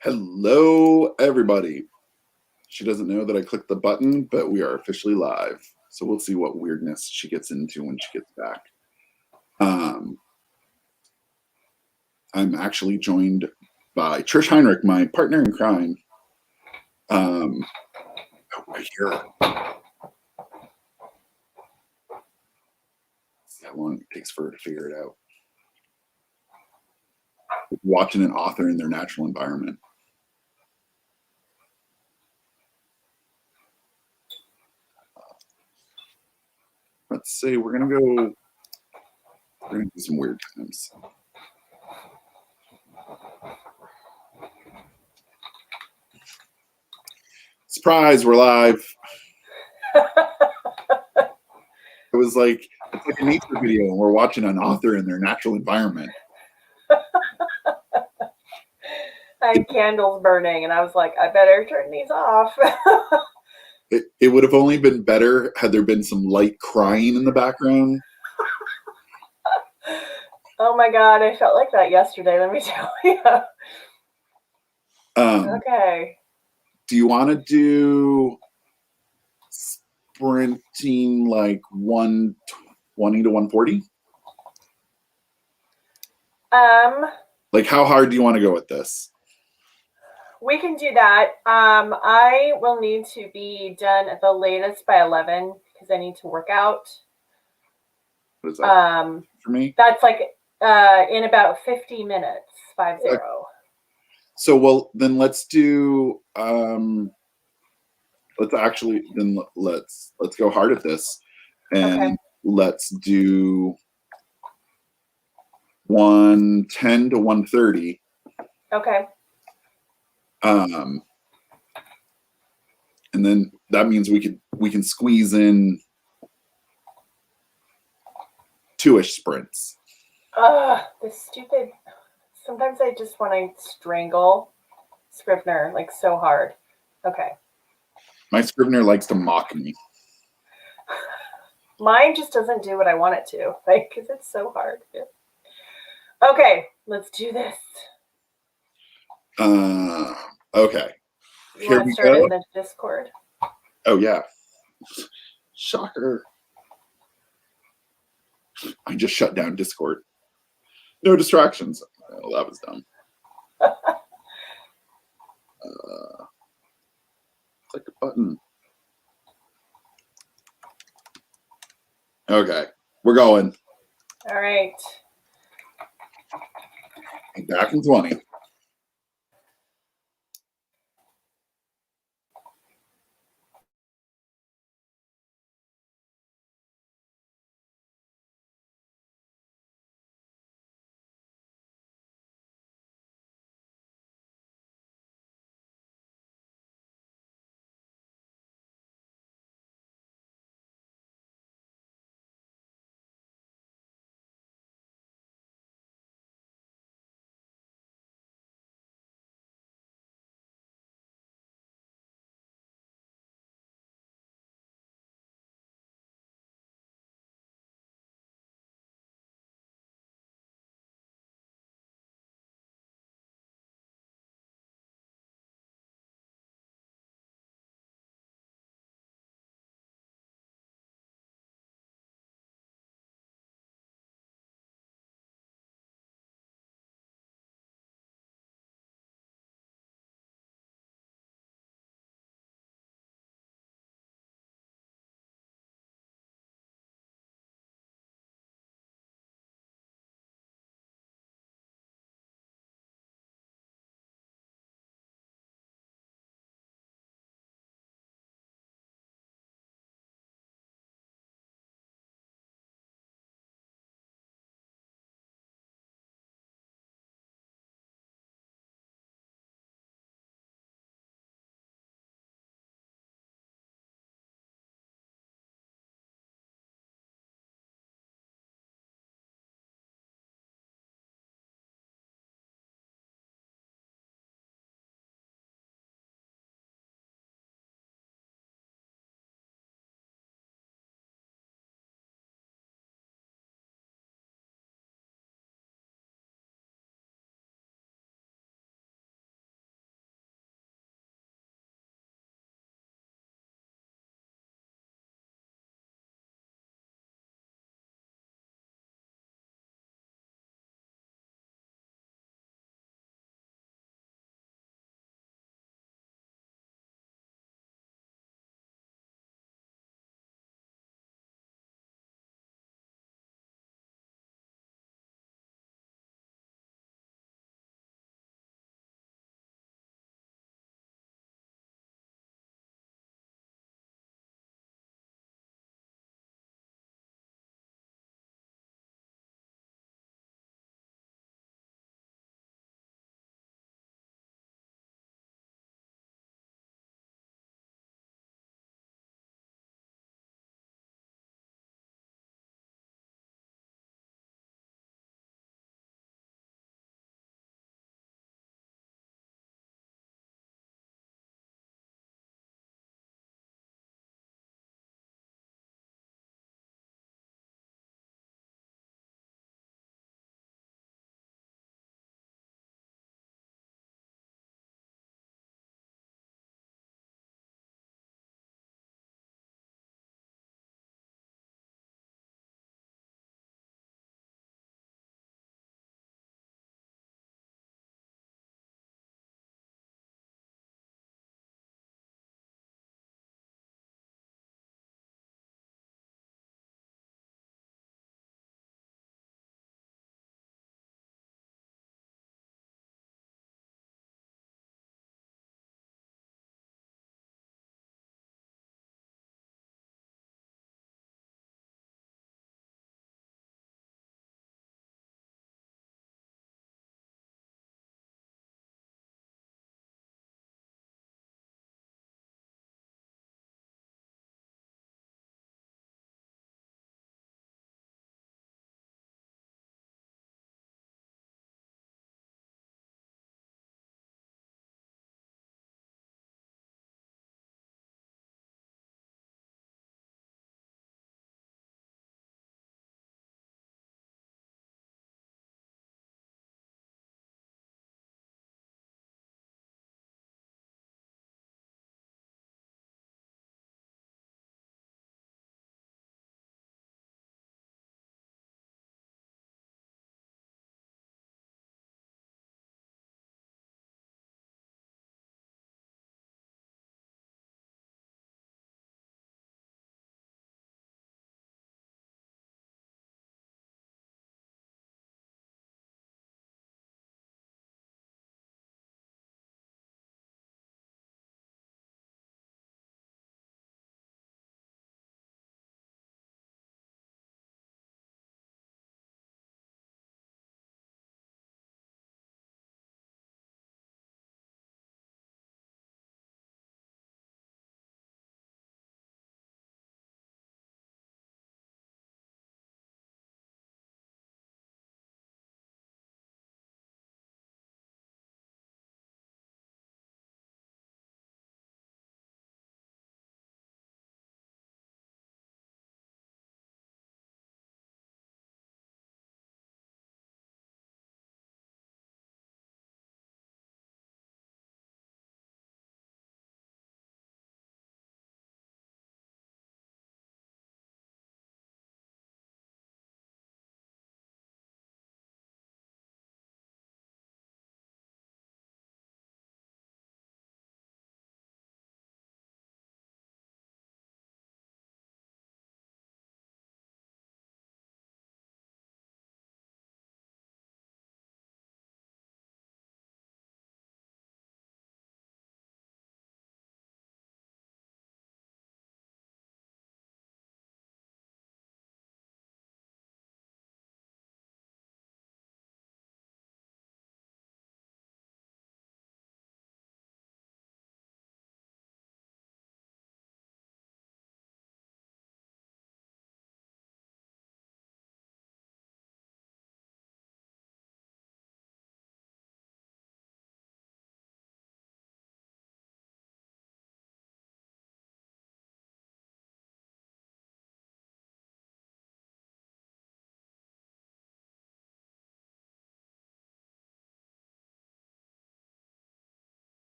Hello, everybody. She doesn't know that I clicked the button, but we are officially live. So we'll see what weirdness she gets into when she gets back. I'm actually joined by Trish Heinrich, my partner in crime. I hear her. See how long it takes for her to figure it out. Watching an author in their natural environment. Let's see, we're gonna do some weird times. Surprise, we're live. It's like a nature video and we're watching an author in their natural environment. I had candles burning and I was like, I better turn these off. It would have only been better had there been some light crying in the background. Oh my God, I felt like that yesterday, let me tell you. Okay. Do you want to do sprinting like 120 to 140? Like how hard do you want to go with this? We can do that. I will need to be done at the latest by 11 because I need to work out. What is that for me? That's like in about 50 minutes, 50. So, well, then let's do, let's go hard at this. And let's do 110 to 130. Okay. And then that means we can squeeze in 2-ish sprints. This stupid. Sometimes I just want to strangle Scrivener like so hard. Okay. My Scrivener likes to mock me. Mine just doesn't do what I want it to, like, because it's so hard. Okay, let's do this. Okay. You want to start in the Discord? Oh, yeah. Shocker. I just shut down Discord. No distractions. Oh, that was dumb. Click a button. Okay, we're going. All right. Back in 20.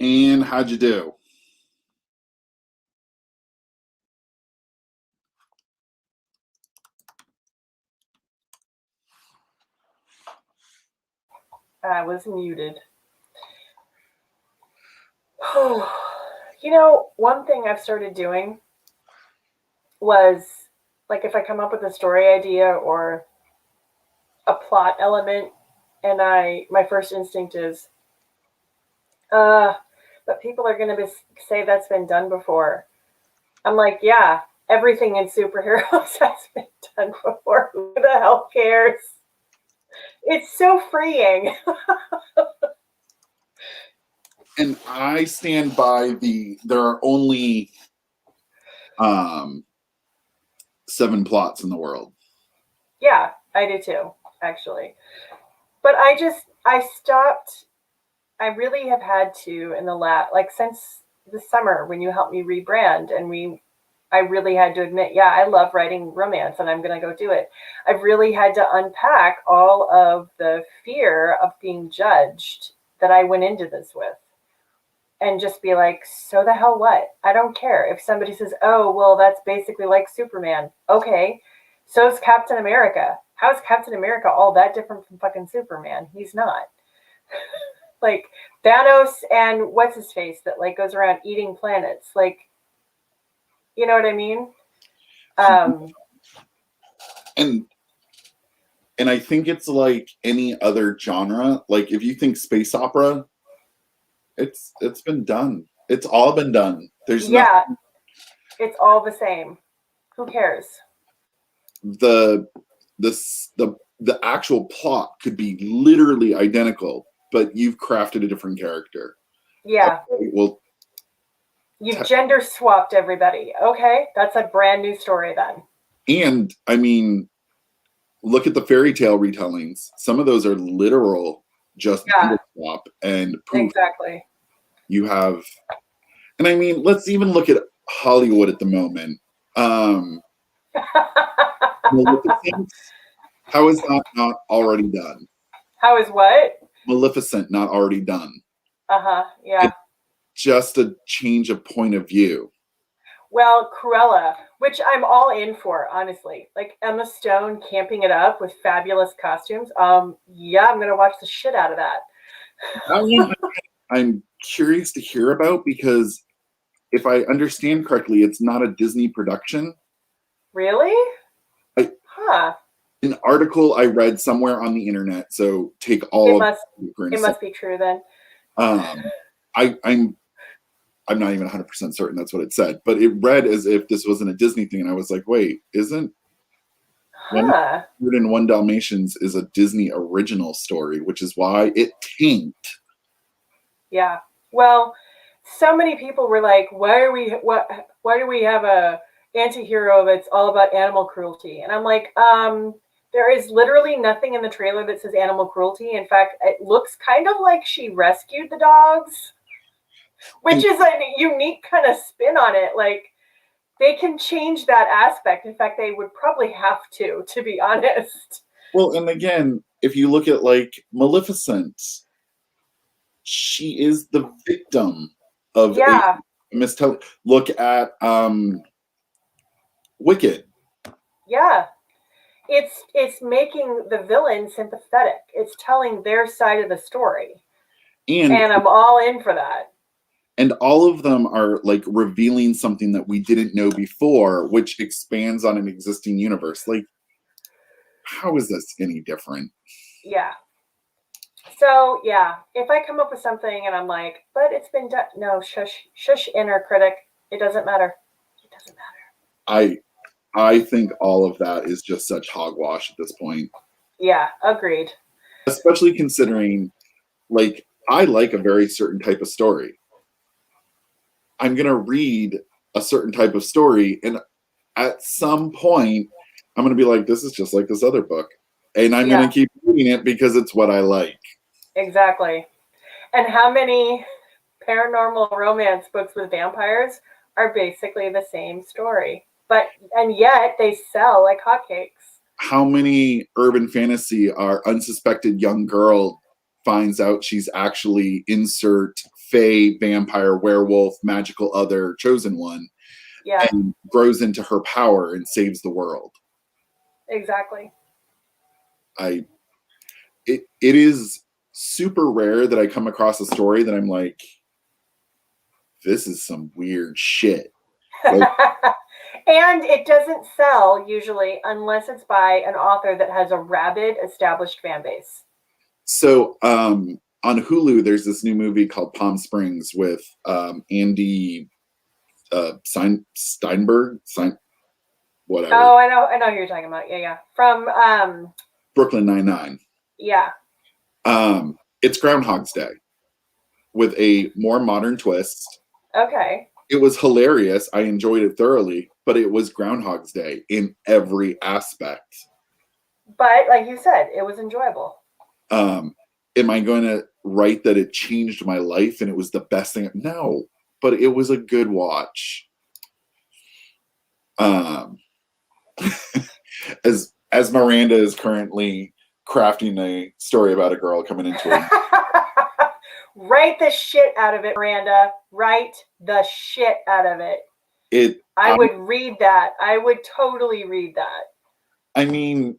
And how'd you do? I was muted. You know, one thing I've started doing was like if I come up with a story idea or a plot element and my first instinct is but people are going to say that's been done before. I'm like, yeah, everything in superheroes has been done before. Who the hell cares? It's so freeing. And I stand by there are only 7 plots in the world. Yeah, I do too, actually. But I stopped. I really have had to in the since the summer when you helped me rebrand and I really had to admit, yeah, I love writing romance and I'm going to go do it. I've really had to unpack all of the fear of being judged that I went into this with and just be like, so the hell what? I don't care. If somebody says, oh, well, that's basically like Superman. Okay, so is Captain America. How is Captain America all that different from fucking Superman? He's not. Like Thanos and what's his face that like goes around eating planets. Like, you know what I mean? And I think it's like any other genre. Like if you think space opera, it's been done. It's all been done. There's nothing. It's all the same. Who cares? The actual plot could be literally identical, but you've crafted a different character. Yeah. Okay, well, you've gender swapped everybody. Okay, that's a brand new story then. And I mean, look at the fairy tale retellings. Some of those are literal, just swap, and poof, exactly. You have, and I mean, let's even look at Hollywood at the moment. Maleficent, how is that not already done? How is what? Maleficent not already done? Yeah. It's just a change of point of view. Well, Cruella, which I'm all in for, honestly. Like Emma Stone camping it up with fabulous costumes. Yeah, I'm gonna watch the shit out of that. That one I'm curious to hear about because if I understand correctly, it's not a Disney production. Really? An article I read somewhere on the internet, so take all it must be true then. I'm not even 100% certain that's what it said, but it read as if this wasn't a Disney thing, and I was like, wait, isn't 101 Dalmatians is a Disney original story, which is why it tanked. Yeah. Well, so many people were like, why do we have a anti-hero that's all about animal cruelty? And I'm like, there is literally nothing in the trailer that says animal cruelty. In fact, it looks kind of like she rescued the dogs, which is a unique kind of spin on it. Like, they can change that aspect. In fact, they would probably have to be honest. Well, and again, if you look at like Maleficent, she is the victim of a mistelling. Look at Wicked. Yeah. It's making the villain sympathetic. It's telling their side of the story. And I'm all in for that. And all of them are like revealing something that we didn't know before, which expands on an existing universe. Like, how is this any different? Yeah. So, yeah, if I come up with something and I'm like, but it's been done. No, shush, inner critic. It doesn't matter. It doesn't matter. I think all of that is just such hogwash at this point. Yeah, agreed. Especially considering, like, I like a very certain type of story. I'm going to read a certain type of story, and at some point, I'm going to be like, this is just like this other book. And I'm going to keep reading it because it's what I like. Exactly. And how many paranormal romance books with vampires are basically the same story? And yet they sell like hotcakes. How many urban fantasy our unsuspected young girl finds out she's actually insert fae, vampire, werewolf, magical other, chosen one, Yeah, and grows into her power and saves the world. exactly. It is super rare that I come across a story that I'm like, this is some weird shit. Like, And it doesn't sell usually unless it's by an author that has a rabid established fan base. so on Hulu, there's this new movie called Palm Springs with Andy Steinberg, whatever, Oh, I know who you're talking about. Yeah, yeah. From Brooklyn Nine-Nine. yeah. It's Groundhog's Day with a more modern twist. Okay. It was hilarious. I enjoyed it thoroughly, but it was Groundhog's Day in every aspect. But like you said, it was enjoyable. Am I going to write that it changed my life and it was the best thing? No, but it was a good watch. Um, as Miranda is currently crafting a story about a girl coming into it. Write the shit out of it, Miranda. Write the shit out of it. I would read that. I would totally read that. I mean,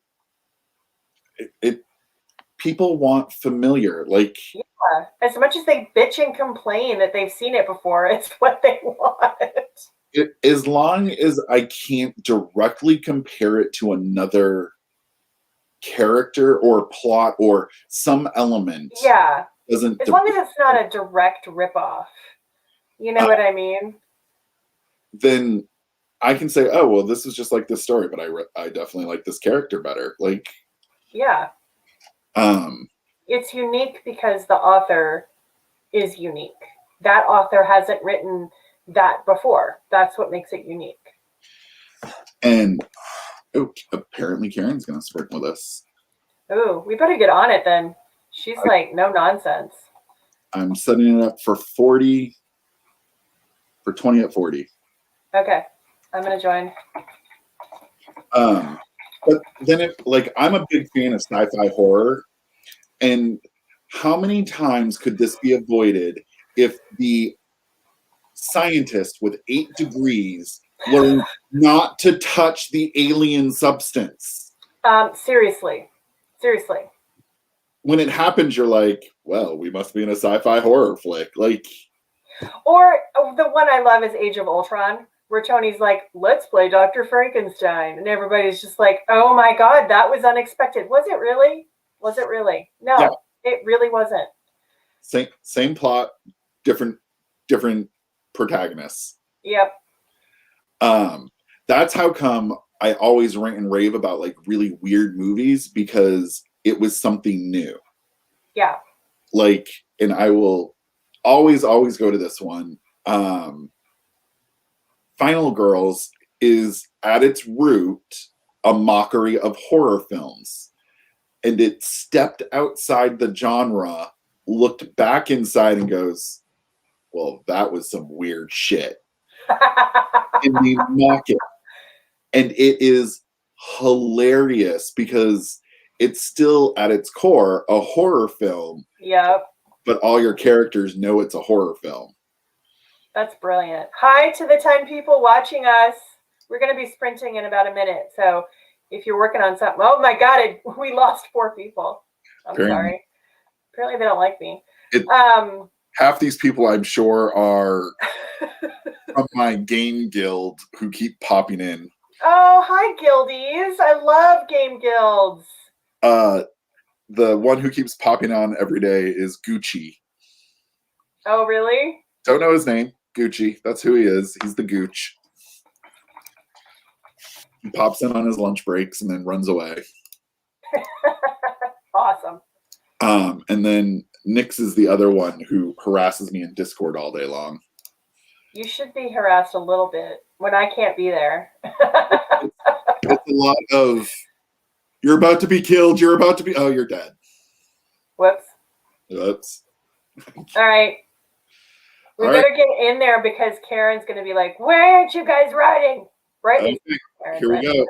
people want familiar. Like, yeah, as much as they bitch and complain that they've seen it before, it's what they want. As long as I can't directly compare it to another character or plot or some element. Yeah. Doesn't as long as it's not a direct ripoff. You know what I mean? Then I can say, oh, well, this is just like this story, but I definitely like this character better. Like, yeah. It's unique because the author is unique. That author hasn't written that before. That's what makes it unique. And apparently Karen's going to sprinkle with us. Ooh, we better get on it then. She's like, no nonsense. I'm setting it up for 20 at 40. Okay. I'm going to join. But then I'm a big fan of sci-fi horror. And how many times could this be avoided if the scientist with 8 degrees learned not to touch the alien substance? Seriously. When it happens, you're like, well, we must be in a sci-fi horror flick. Like, or the one I love is Age of Ultron, where Tony's like, let's play Dr. Frankenstein. And everybody's just like, oh my God, that was unexpected. Was it really? No, yeah. It really wasn't. Same plot, different protagonists. Yep. That's how come I always rant and rave about like really weird movies, because it was something new. Yeah. Like, and I will always go to this one. Final Girls is at its root a mockery of horror films. And it stepped outside the genre, looked back inside and goes, well, that was some weird shit. And they mock it. And it is hilarious because it's still at its core a horror film. Yep. But all your characters know it's a horror film. That's brilliant. Hi to the 10 people watching us. We're going to be sprinting in about a minute. So if you're working on something, oh my God, we lost 4 people. I'm sorry. Apparently they don't like me. Half these people, I'm sure, are from my game guild who keep popping in. Oh, hi, guildies. I love game guilds. The one who keeps popping on every day is Gucci. Oh, really? Don't know his name. Gucci. That's who he is. He's the Gooch. He pops in on his lunch breaks and then runs away. Awesome. And then Nyx is the other one who harasses me in Discord all day long. You should be harassed a little bit when I can't be there. It's a lot of, you're about to be killed. Oh, you're dead. Whoops. All right. We better get in there because Karen's going to be like, where aren't you guys riding? Right? Okay. Here we go.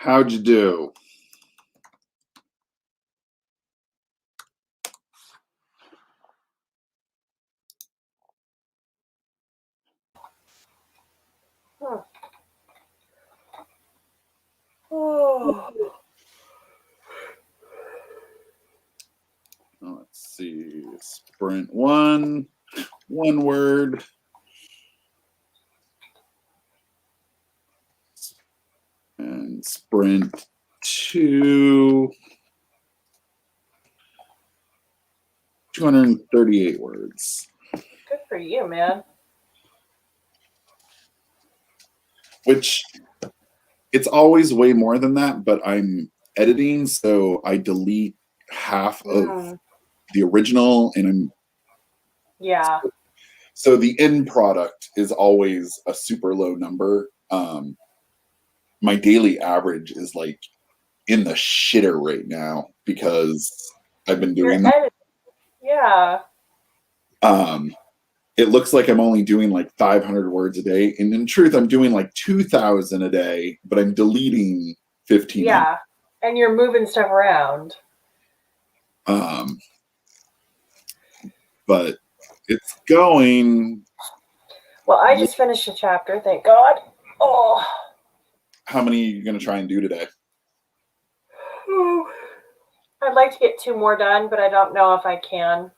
How'd you do? Oh. Let's see. Sprint 1, 1 word. And sprint 2, 238 words. Good for you, man. Which it's always way more than that, but I'm editing, so I delete half of the original, and Yeah. so the end product is always a super low number. My daily average is like in the shitter right now because I've been doing that. Yeah. It looks like I'm only doing like 500 words a day, and in truth, I'm doing like 2,000 a day, but I'm deleting 1,500. Yeah, and you're moving stuff around. But it's going. Well, I just finished a chapter, thank God. Oh. How many are you going to try and do today? I'd like to get 2 more done, but I don't know if I can.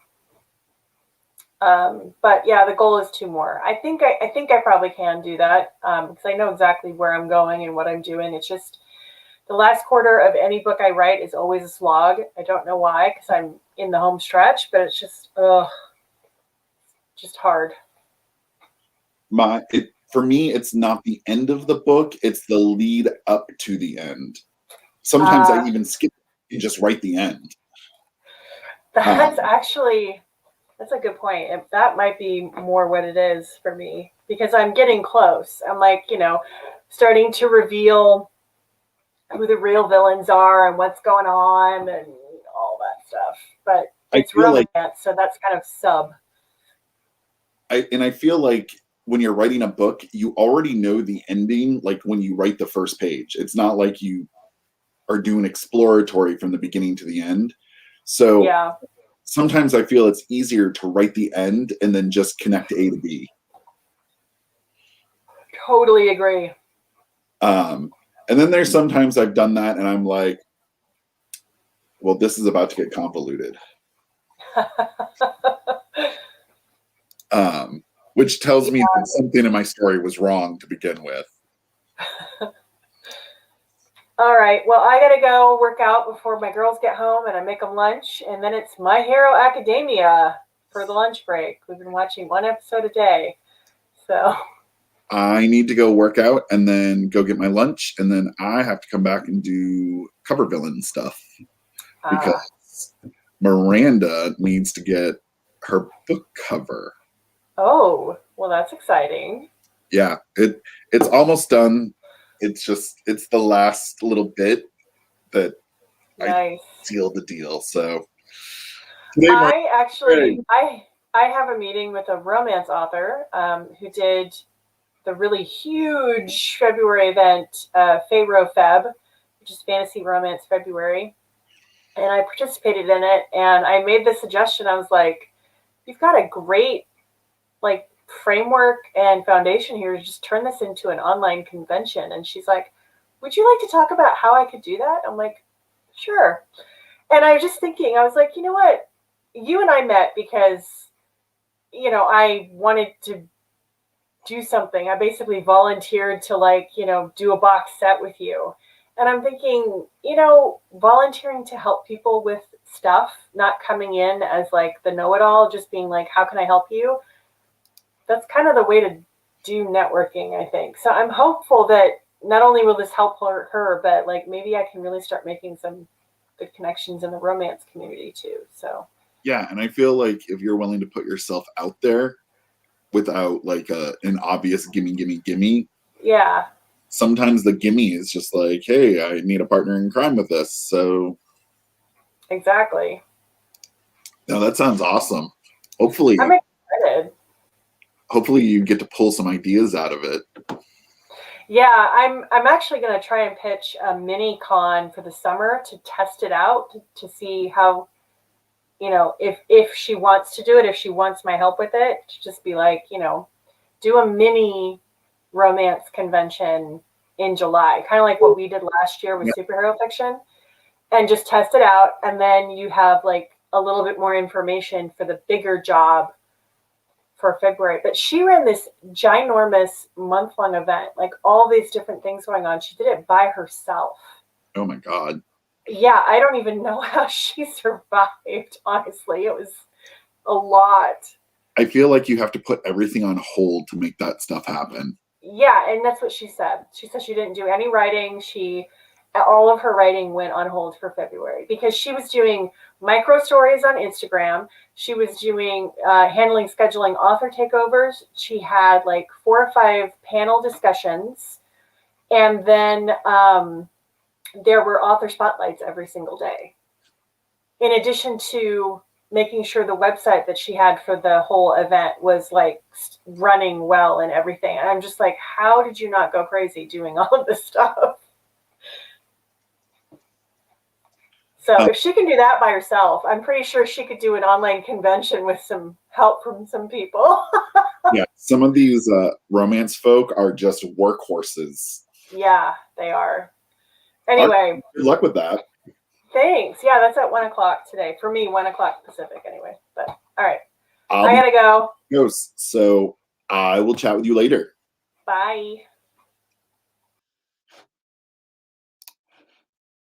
But yeah, the goal is 2 more. I think I probably can do that because I know exactly where I'm going and what I'm doing. It's just the last quarter of any book I write is always a slog. I don't know why, because I'm in the home stretch, but it's just just hard. For me, it's not the end of the book; it's the lead up to the end. Sometimes I even skip and just write the end. That's a good point. That might be more what it is for me because I'm getting close. I'm like, starting to reveal who the real villains are and what's going on and all that stuff. But it's romance, so that's kind of sub. I feel like when you're writing a book, you already know the ending, like when you write the first page. It's not like you are doing exploratory from the beginning to the end. So yeah. Sometimes I feel it's easier to write the end and then just connect A to B. Totally agree. And then there's sometimes I've done that and I'm like, well, this is about to get convoluted. Which tells me that something in my story was wrong to begin with. All right. Well, I got to go work out before my girls get home and I make them lunch. And then it's My Hero Academia for the lunch break. We've been watching 1 episode a day. So I need to go work out and then go get my lunch. And then I have to come back and do cover villain stuff because Miranda needs to get her book cover. Oh, well, that's exciting. Yeah, it's almost done. It's the last little bit that I sealed the deal. So today, I have a meeting with a romance author who did the really huge February event, Pharaoh Feb, which is Fantasy Romance February. And I participated in it and I made the suggestion. I was like, you've got a great framework and foundation here to just turn this into an online convention. And she's like, would you like to talk about how I could do that? I'm like, sure. And I was just thinking, I was like, you know what? You and I met because, I wanted to do something. I basically volunteered to do a box set with you. And I'm thinking, volunteering to help people with stuff, not coming in as the know-it-all, just being like, how can I help you? That's kind of the way to do networking, I think. So I'm hopeful that not only will this help her, but maybe I can really start making some good connections in the romance community too. So yeah, and I feel like if you're willing to put yourself out there without an obvious gimme, yeah, sometimes the gimme is just like, hey, I need a partner in crime with this. So exactly. No, that sounds awesome. Hopefully I'm excited. Hopefully you get to pull some ideas out of it. Yeah, I'm actually going to try and pitch a mini con for the summer to test it out to see how, if she wants to do it, if she wants my help with it, to just be like, do a mini romance convention in July, kind of like what we did last year with Yeah. superhero fiction, and just test it out. And then you have like a little bit more information for the bigger job for February. But she ran this ginormous month-long event, like all these different things going on. She did it by herself. Oh my God. Yeah, I don't even know how she survived, honestly. It was a lot. I feel like you have to put everything on hold to make that stuff happen. Yeah, and that's what she said. She said she didn't do any writing. All of her writing went on hold for February because she was doing micro stories on Instagram. She was doing handling scheduling author takeovers. She had like 4 or 5 panel discussions, and then there were author spotlights every single day. In addition to making sure the website that she had for the whole event was like running well and everything. And I'm just like, how did you not go crazy doing all of this stuff? So if she can do that by herself, I'm pretty sure she could do an online convention with some help from some people. Yeah, some of these romance folk are just workhorses. Yeah, they are. Anyway, good luck with that. Thanks. Yeah, that's at 1:00 today. For me, 1:00 Pacific anyway. But all right. I gotta go. So I will chat with you later. Bye.